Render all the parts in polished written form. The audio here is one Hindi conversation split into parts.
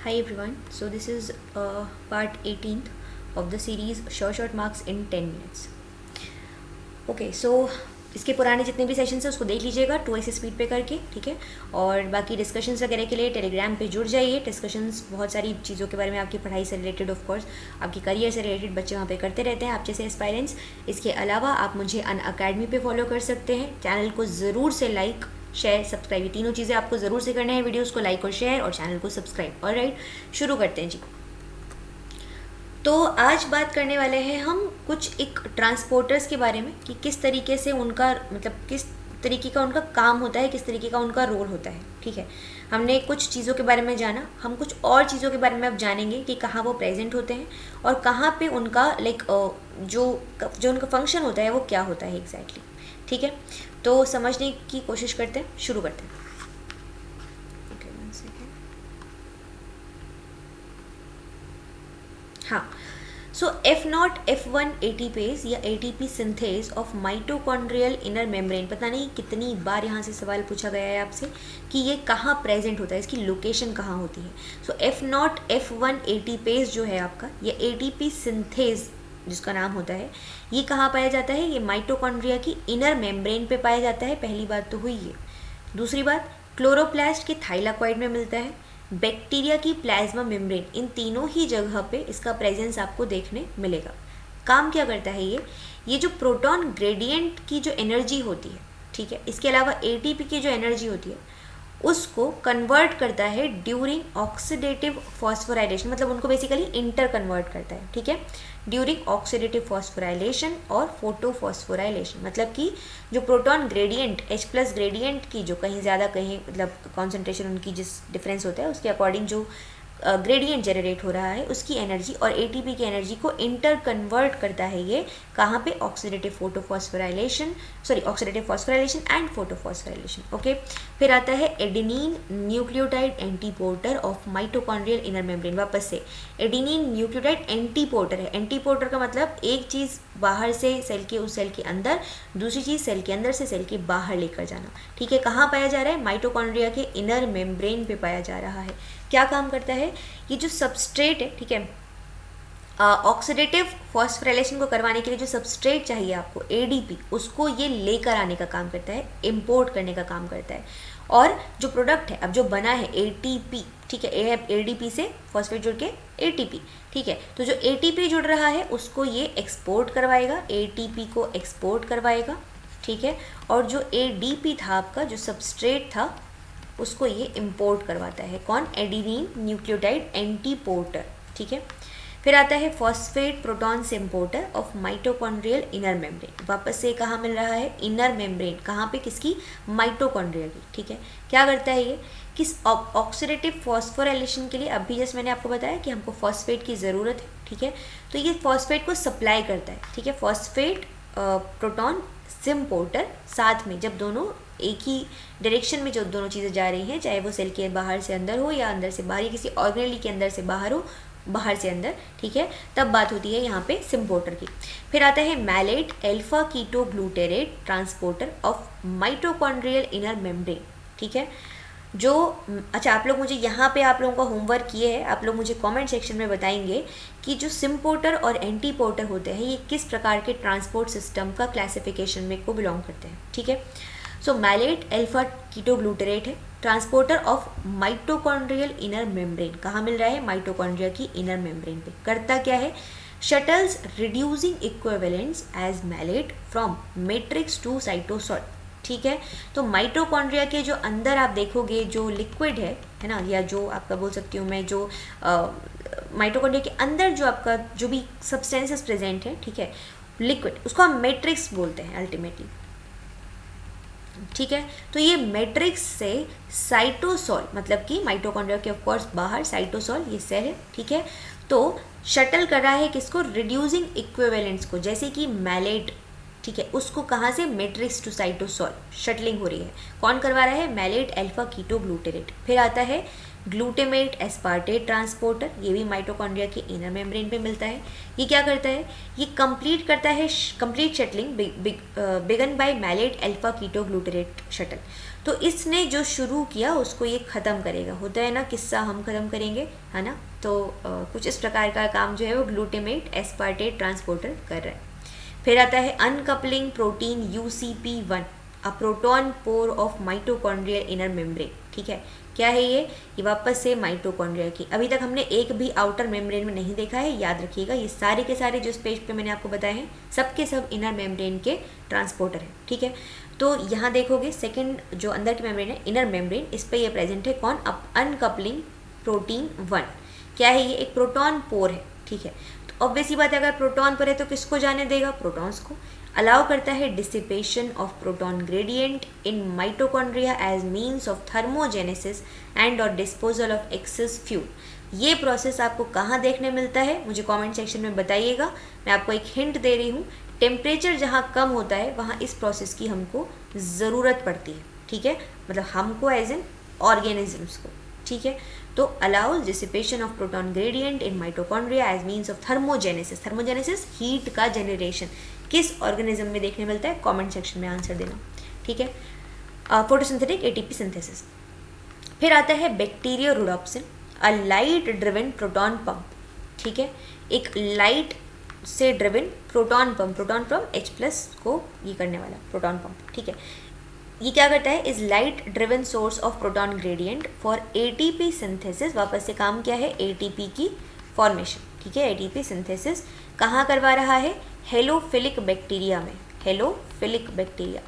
Hi everyone. So this is part 18th of the series short marks in 10 minutes. Okay so इसके पुराने जितने भी सेशंस हैं उसको देख लीजिएगा 2x स्पीड पे करके, ठीक है। और बाकी डिस्कशंस वगैरह के लिए टेलीग्राम पे जुड़ जाइए। डिस्कशंस बहुत सारी चीज़ों के बारे में, आपकी पढ़ाई से रिलेटेड, ऑफ कोर्स आपकी करियर से रिलेटेड बच्चे वहाँ पे करते रहते हैं, आप जैसे एस्पायरेंट्स। इसके अलावा आप मुझे अनअकैडमी पे फॉलो कर सकते हैं। चैनल को ज़रूर से लाइक, शेयर, सब्सक्राइब, ये तीनों चीज़ें आपको ज़रूर से करना है। वीडियोज़ को लाइक और शेयर और चैनल को सब्सक्राइब। ऑलराइट, शुरू करते हैं जी। तो आज बात करने वाले हैं हम कुछ एक ट्रांसपोर्टर्स के बारे में कि किस तरीके से उनका मतलब किस तरीके का उनका काम होता है, किस तरीके का उनका रोल होता है, ठीक है। हमने कुछ चीज़ों के बारे में जाना, हम कुछ और चीज़ों के बारे में अब जानेंगे कि कहाँ वो प्रेजेंट होते हैं और कहाँ पे उनका जो जो उनका फंक्शन होता है वो क्या होता है एग्जैक्टली, ठीक है। तो समझने की कोशिश करते हैं, शुरू करते हैं। हाँ, सो F0 F1 एटीपेज या ATP synthase of mitochondrial inner membrane. पता नहीं कितनी बार यहाँ से सवाल पूछा गया है आपसे कि ये कहाँ प्रेजेंट होता है, इसकी लोकेशन कहाँ होती है। सो F0 F1 एटीपेज जो है आपका, ये एटीपी सिंथेज जिसका नाम होता है, ये कहाँ पाया जाता है? ये माइटोकॉन्ड्रिया की इनर मेम्ब्रेन पे पाया जाता है। पहली बात तो हुई ये। दूसरी बात, क्लोरोप्लास्ट के थाइलाकॉइड में मिलता है, बैक्टीरिया की प्लाज्मा मेम्ब्रेन, इन तीनों ही जगह पे इसका प्रेजेंस आपको देखने मिलेगा। काम क्या करता है ये जो प्रोटॉन ग्रेडियंट की जो एनर्जी होती है, ठीक है, इसके अलावा एटीपी की जो एनर्जी होती है उसको कन्वर्ट करता है ड्यूरिंग ऑक्सीडेटिव फॉस्फोराइलेशन, मतलब उनको बेसिकली इंटर कन्वर्ट करता है, ठीक है, ड्यूरिंग ऑक्सीडेटिव फॉस्फोराइलेशन और फोटोफॉस्फोराइलेशन। मतलब कि जो प्रोटॉन ग्रेडियंट H+ ग्रेडियंट की जो कहीं ज़्यादा कहीं मतलब कॉन्सेंट्रेशन उनकी जिस डिफरेंस होता है उसके अकॉर्डिंग जो ग्रेडियंट जनरेट हो रहा है उसकी एनर्जी और एटीपी की एनर्जी को इंटर कन्वर्ट करता है ये कहाँ पे? Oxidative photophosphorylation, sorry oxidative phosphorylation and photophosphorylation. Okay, फिर आता है adenine nucleotide antiporter of mitochondrial inner membrane. वापस से एडेनिन न्यूक्लियोटाइड एंटीपोर्टर है। एंटीपोर्टर का मतलब एक चीज़ बाहर से सेल के उस सेल के अंदर, दूसरी चीज़ सेल के अंदर से सेल के बाहर लेकर जाना, ठीक है। कहाँ पाया जा रहा है? माइटोकॉन्ड्रिया के इनर मेम्ब्रेन पे पाया जा रहा है। क्या काम करता है? ये जो सबस्ट्रेट है, ठीक है, ऑक्सीडेटिव फॉस्फोराइलेशन को करवाने के लिए जो सबस्ट्रेट चाहिए आपको एडीपी, उसको ये लेकर आने का काम करता है, इंपोर्ट करने का काम करता है। और जो प्रोडक्ट है अब जो बना है एटीपी, ठीक है, एडीपी से फॉस्फेट जुड़ के एटीपी, ठीक है, तो जो एटीपी जुड़ रहा है उसको ये एक्सपोर्ट करवाएगा, एटीपी को एक्सपोर्ट करवाएगा, ठीक है। और जो एडीपी था आपका, जो सबस्ट्रेट था, उसको ये इंपोर्ट करवाता है। कौन? एडेनिन न्यूक्लियोटाइड एंटीपोर्टर, ठीक है। फिर आता है phosphate proton symporter of mitochondrial inner membrane. वापस से कहाँ मिल रहा है? Inner membrane. कहाँ पे? किसकी? माइटोकॉन्ड्रिया की, ठीक है। क्या करता है ये? किस ऑक्सीडेटिव फॉस्फोराइलेशन के लिए, अभी जैसे मैंने आपको बताया कि हमको फॉस्फेट की ज़रूरत है, ठीक है, तो ये फॉस्फेट को सप्लाई करता है, ठीक है। फॉस्फेट प्रोटॉन सिम्पोर्टर साथ में, जब दोनों एक ही डायरेक्शन में जो दोनों चीज़ें जा रही हैं, चाहे वो सेल के बाहर से अंदर हो या अंदर से बाहर या किसी ऑर्गेनेली के अंदर से बाहर हो, बाहर से अंदर, ठीक है, तब बात होती है यहाँ पे सिम्पोर्टर की। फिर आता है malate alpha keto glutarate transporter of mitochondrial inner membrane, ठीक है। जो अच्छा, आप लोग मुझे यहाँ पे आप लोगों का होमवर्क किए हैं, आप लोग मुझे कमेंट सेक्शन में बताएंगे कि जो सिम्पोर्टर और एंटीपोर्टर होते हैं ये किस प्रकार के ट्रांसपोर्ट सिस्टम का क्लासिफिकेशन में को बिलोंग करते हैं, ठीक है। सो मैलेट अल्फा कीटोग्लूटेरेट है, transporter of mitochondrial inner membrane. कहाँ मिल रहा है? माइटोकॉन्ड्रिया की इनर मेम्ब्रेन पे। करता क्या है? Shuttles reducing equivalents as malate from matrix to cytosol, ठीक है। तो माइटोकॉन्ड्रिया के जो अंदर आप देखोगे जो लिक्विड है ना, या जो आपका बोल सकती हूँ मैं, जो माइटोकॉन्ड्रिया के अंदर जो आपका जो भी सब्सटेंसेस प्रेजेंट है, ठीक है, लिक्विड, उसको हम मैट्रिक्स बोलते हैं अल्टीमेटली, ठीक है। तो ये मैट्रिक्स से साइटोसॉल, मतलब कि माइटोकॉन्ड्रिया के ऑफकोर्स बाहर साइटोसॉल ये सेल है, ठीक है, तो शटल कर रहा है किसको? रिड्यूसिंग इक्विवेलेंट्स को, जैसे कि मैलेट, ठीक है, उसको कहाँ से? मैट्रिक्स टू साइटोसॉल शटलिंग हो रही है। कौन करवा रहा है? Malate alpha ketoglutarate. फिर आता है ग्लूटेमेट एस्पार्टेट ट्रांसपोर्टर, ये भी माइटोकॉन्ड्रिया के इनर मेम्ब्रेन पे मिलता है। ये क्या करता है, ये कंप्लीट करता है complete shuttling begun by malate alpha ketoglutarate shuttle. तो इसने जो शुरू किया उसको ये ख़त्म करेगा, होता है ना किस्सा, हम ख़त्म करेंगे, है ना। तो कुछ इस प्रकार का काम जो है वो ग्लूटेमेट एस्पार्टेट ट्रांसपोर्टर कर रहा है। फिर आता है uncoupling protein UCP1, a proton pore of mitochondrial inner membrane. ठीक है, क्या है ये वापस से माइटोकॉन्ड्रिया की, अभी तक हमने एक भी आउटर मेम्ब्रेन में नहीं देखा है, याद रखिएगा। ये सारे के सारे जो इस पेज पे मैंने आपको बताए हैं सब के सब इनर मेम्ब्रेन के ट्रांसपोर्टर हैं। ठीक है, तो यहाँ देखोगे सेकंड जो अंदर की मेम्ब्रेन है इनर मेम्ब्रेन, इस पे ये प्रेजेंट है कौन, अनकपलिंग प्रोटीन 1। क्या है ये, एक प्रोटॉन पोर है। ठीक है, तो ऑब्वियसली बात है अगर प्रोटॉन पर है तो किसको जाने देगा, प्रोटॉन्स को। अलाउ करता है dissipation of proton gradient in mitochondria as means of thermogenesis and और डिस्पोजल ऑफ एक्सेस फ्यूल। ये प्रोसेस आपको कहाँ देखने मिलता है, मुझे कमेंट सेक्शन में बताइएगा। मैं आपको एक हिंट दे रही हूँ, टेम्परेचर जहाँ कम होता है वहाँ इस प्रोसेस की हमको ज़रूरत पड़ती है। ठीक है, मतलब हमको एज एन ऑर्गेनिजम्स को। ठीक है, तो allows dissipation of proton gradient in mitochondria as means of thermogenesis. Thermogenesis heat का जनरेशन किस ऑर्गेनिज्म में देखने मिलता है, कमेंट सेक्शन में आंसर देना। ठीक है, फोटोसिंथेटिक ATP सिंथेसिस। फिर आता है बैक्टीरिया रोडोप्सिन, अ लाइट ड्रिवन प्रोटॉन पंप। ठीक है, एक लाइट से ड्रिवन प्रोटॉन फ्रॉम H+ को ये करने वाला प्रोटॉन पंप। ठीक है, ये क्या करता है, is light driven source of proton gradient for ATP synthesis. वापस से काम क्या है, ATP की फॉर्मेशन। ठीक है, ATP सिंथेसिस कहाँ करवा रहा है, हेलोफिलिक बैक्टीरिया में, हेलोफिलिक बैक्टीरिया।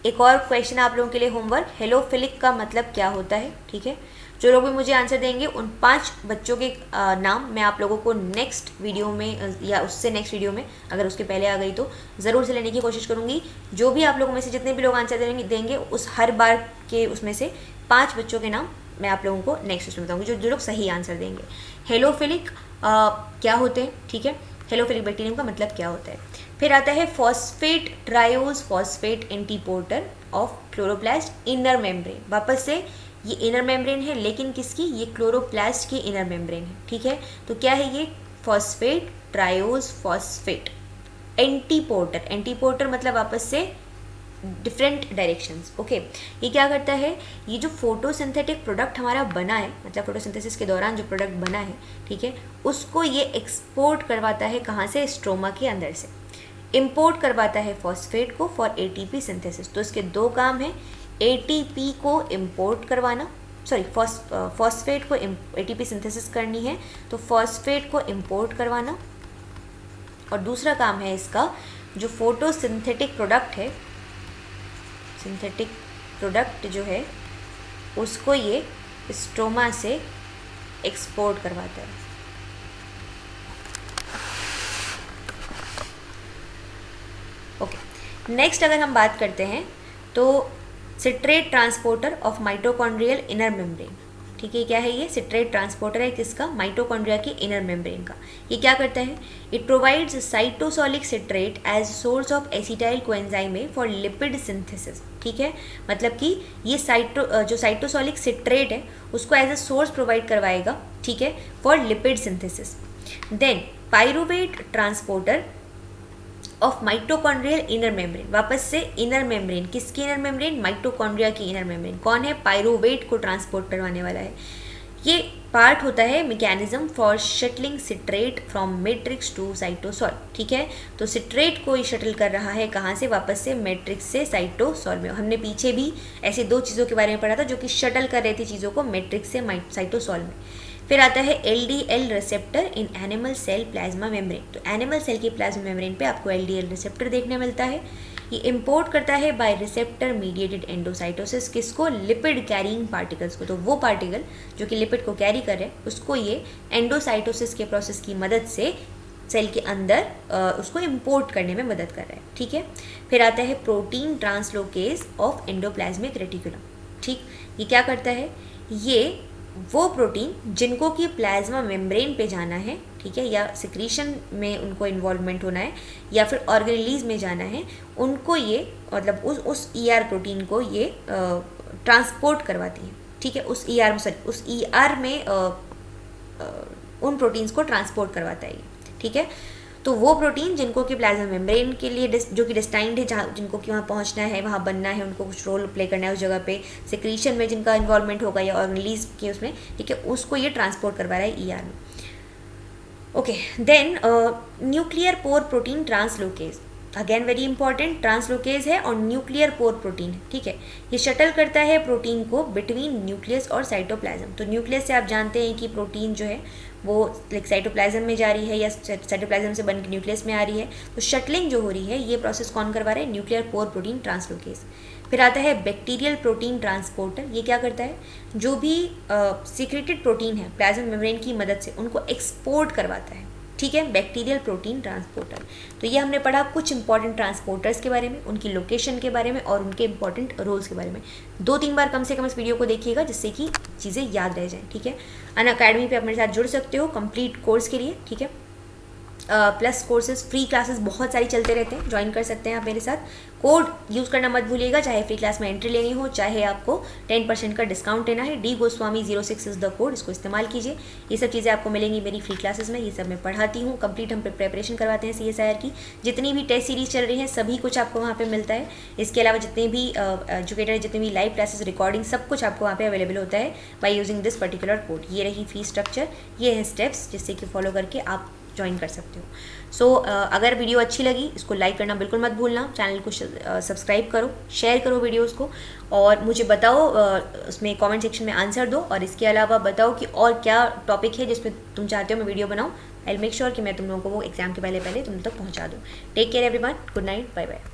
एक और क्वेश्चन आप लोगों के लिए होमवर्क, हेलोफिलिक का मतलब क्या होता है। ठीक है, जो लोग भी मुझे आंसर देंगे उन 5 बच्चों के नाम मैं आप लोगों को नेक्स्ट वीडियो में या उससे नेक्स्ट वीडियो में, अगर उसके पहले आ गई तो ज़रूर से लेने की कोशिश करूँगी। जो भी आप लोगों में से जितने भी लोग आंसर देंगे उस हर बार के उसमें से 5 बच्चों के नाम मैं आप लोगों को नेक्स्ट उसमें बताऊँगी, जो लोग सही आंसर देंगे। हेलोफिलिक क्या होते हैं, ठीक है, हेलोफिलिक बैक्टीरियम का मतलब क्या होता है। फिर आता है phosphate triose phosphate antiporter of chloroplast inner membrane. वापस से ये इनर मेम्ब्रेन है, लेकिन किसकी, ये क्लोरोप्लास्ट की इनर मेम्ब्रेन है। ठीक है, तो क्या है ये, फॉस्फेट ट्रायोज फॉस्फेट एंटीपोर्टर। एंटीपोर्टर मतलब वापस से डिफरेंट डायरेक्शंस। ओके, ये क्या करता है, ये जो फोटोसिंथेटिक प्रोडक्ट हमारा बना है, मतलब फोटोसिंथेसिस के दौरान जो प्रोडक्ट बना है, ठीक है, उसको ये एक्सपोर्ट करवाता है कहाँ से, स्ट्रोमा के अंदर से। इंपोर्ट करवाता है फॉस्फेट को फॉर ATP सिंथेसिस। तो इसके 2 काम हैं, ATP को इंपोर्ट करवाना, सॉरी फॉस्फेट को ATP सिंथेसिस करनी है तो फॉस्फेट को इंपोर्ट करवाना, और दूसरा काम है इसका जो फोटोसिंथेटिक प्रोडक्ट है, सिंथेटिक प्रोडक्ट जो है उसको ये स्ट्रोमा से एक्सपोर्ट करवाता है। ओके, नेक्स्ट अगर हम बात करते हैं तो citrate transporter of mitochondrial inner membrane. ठीक है, क्या है ये, सिट्रेट ट्रांसपोर्टर है किसका, माइटोकॉन्ड्रिया के इनर मेम्ब्रेन का। ये क्या करता है, it provides cytosolic citrate as source of acetyl coenzyme for lipid synthesis. ठीक है, मतलब कि ये जो साइटोसोलिक सिट्रेट है उसको एज अ सोर्स प्रोवाइड करवाएगा, ठीक है, for lipid synthesis. Then pyruvate transporter of mitochondrial inner membrane. वापस से इनर मेम्ब्रेन, किसकी इनर मेम्ब्रेन, माइटोकॉन्ड्रिया की इनर मेम्ब्रेन। कौन है, पायरूवेट को ट्रांसपोर्ट करवाने वाला है। ये पार्ट होता है mechanism for shuttling citrate from matrix to cytosol. ठीक है, तो सिट्रेट को ये शटल कर रहा है कहाँ से, वापस से मैट्रिक्स से साइटोसॉल में। हमने पीछे भी ऐसे 2 चीज़ों के बारे में पढ़ा था जो कि शटल कर रही थी चीज़ों को मैट्रिक्स से साइटोसॉल में। फिर आता है LDL receptor in animal cell plasma membrane. तो एनिमल सेल की प्लाज्मा मेम्ब्रेन पे आपको LDL रिसेप्टर देखने मिलता है। ये इंपोर्ट करता है बाय रिसेप्टर मीडिएटेड एंडोसाइटोसिस, किसको, लिपिड कैरिंग पार्टिकल्स को। तो वो पार्टिकल जो कि लिपिड को कैरी कर रहे हैं उसको ये एंडोसाइटोसिस के प्रोसेस की मदद से सेल के अंदर उसको इंपोर्ट करने में मदद कर रहा है। ठीक है, फिर आता है protein translocase of endoplasmic reticulum. ठीक, ये क्या करता है, ये वो प्रोटीन जिनको कि प्लाज्मा मेम्ब्रेन पे जाना है, ठीक है, या सिक्रीशन में उनको इन्वॉल्वमेंट होना है या फिर ऑर्गेनेलीज में जाना है, उनको ये मतलब उस ER प्रोटीन को ये ट्रांसपोर्ट करवाती है। ठीक है, उस ई आर उस ई आर में उन प्रोटीन्स को ट्रांसपोर्ट करवाता है ये, ठीक है। तो वो प्रोटीन जिनको कि प्लाज्मा मेम्ब्रेन के लिए जो कि डेस्टाइंड है, जहाँ जिनको कि वहाँ पहुँचना है, वहाँ बनना है, उनको कुछ रोल प्ले करना है उस जगह पे, सिक्रीशन में जिनका इन्वॉल्वमेंट होगा या ऑर्गेनलीज के उसमें, ठीक है, उसको ये ट्रांसपोर्ट करवा रहा है ई आर में। Okay, then nuclear pore protein translocase, again very important, translocase है और न्यूक्लियर पोर प्रोटीन, ठीक है। ये शटल करता है प्रोटीन को बिटवीन न्यूक्लियस और साइटोप्लाज्म। तो न्यूक्लियस से आप जानते हैं कि प्रोटीन जो है वो लाइक साइटोप्लाज्म में जा रही है या साइटोप्लाज्म से बन के न्यूक्लियस में आ रही है। तो शटलिंग जो हो रही है ये प्रोसेस कौन करवा रहा है? Nuclear pore protein translocase. फिर आता है बैक्टीरियल प्रोटीन ट्रांसपोर्टर। ये क्या करता है? जो भी सीक्रेटेड प्रोटीन है प्लाज्मा मेम्ब्रेन की मदद से उनको एक्सपोर्ट करवाता है, ठीक है, बैक्टीरियल प्रोटीन ट्रांसपोर्टर। तो ये हमने पढ़ा कुछ इंपॉर्टेंट ट्रांसपोर्टर्स के बारे में, उनकी लोकेशन के बारे में और उनके इंपॉर्टेंट रोल्स के बारे में। 2-3 बार कम से कम इस वीडियो को देखिएगा जिससे कि चीज़ें याद रह जाएं, ठीक है। अनअकैडमी पे आप मेरे साथ जुड़ सकते हो कंप्लीट कोर्स के लिए, ठीक है। प्लस कोर्सेज, फ्री क्लासेस बहुत सारी चलते रहते हैं, ज्वाइन कर सकते हैं आप मेरे साथ। कोड यूज़ करना मत भूलिएगा, चाहे फ्री क्लास में एंट्री लेनी हो, चाहे आपको 10% का डिस्काउंट लेना है। DGoswami06 इज़ द कोड, इसको इस्तेमाल कीजिए। ये सब चीज़ें आपको मिलेंगी मेरी फ्री क्लासेस में, ये सब मैं पढ़ाती हूँ, कंप्लीट हम प्रिपरेशन करवाते हैं CSIR की। जितनी भी टेस्ट सीरीज चल रही हैं सभी कुछ आपको वहाँ पर मिलता है। इसके अलावा जितने भी एजुकेटर, जितने भी लाइव क्लासेस, रिकॉर्डिंग, सब कुछ आपको वहाँ पर अवेलेबल होता है by using this particular code. ये रही फी स्ट्रक्चर, ये है स्टेप्स जिससे कि फॉलो करके आप ज्वाइन कर सकते हो। सो अगर वीडियो अच्छी लगी इसको लाइक करना बिल्कुल मत भूलना, चैनल को सब्सक्राइब करो, शेयर करो वीडियोस को, और मुझे बताओ उसमें कमेंट सेक्शन में आंसर दो। और इसके अलावा बताओ कि और क्या टॉपिक है जिसमें तुम चाहते हो मैं वीडियो बनाऊँ। आई विल मेक श्योर कि मैं तुम लोगों को वो एग्जाम के पहले तुम तक पहुँचा दूँ। Take care everyone, good night, bye bye.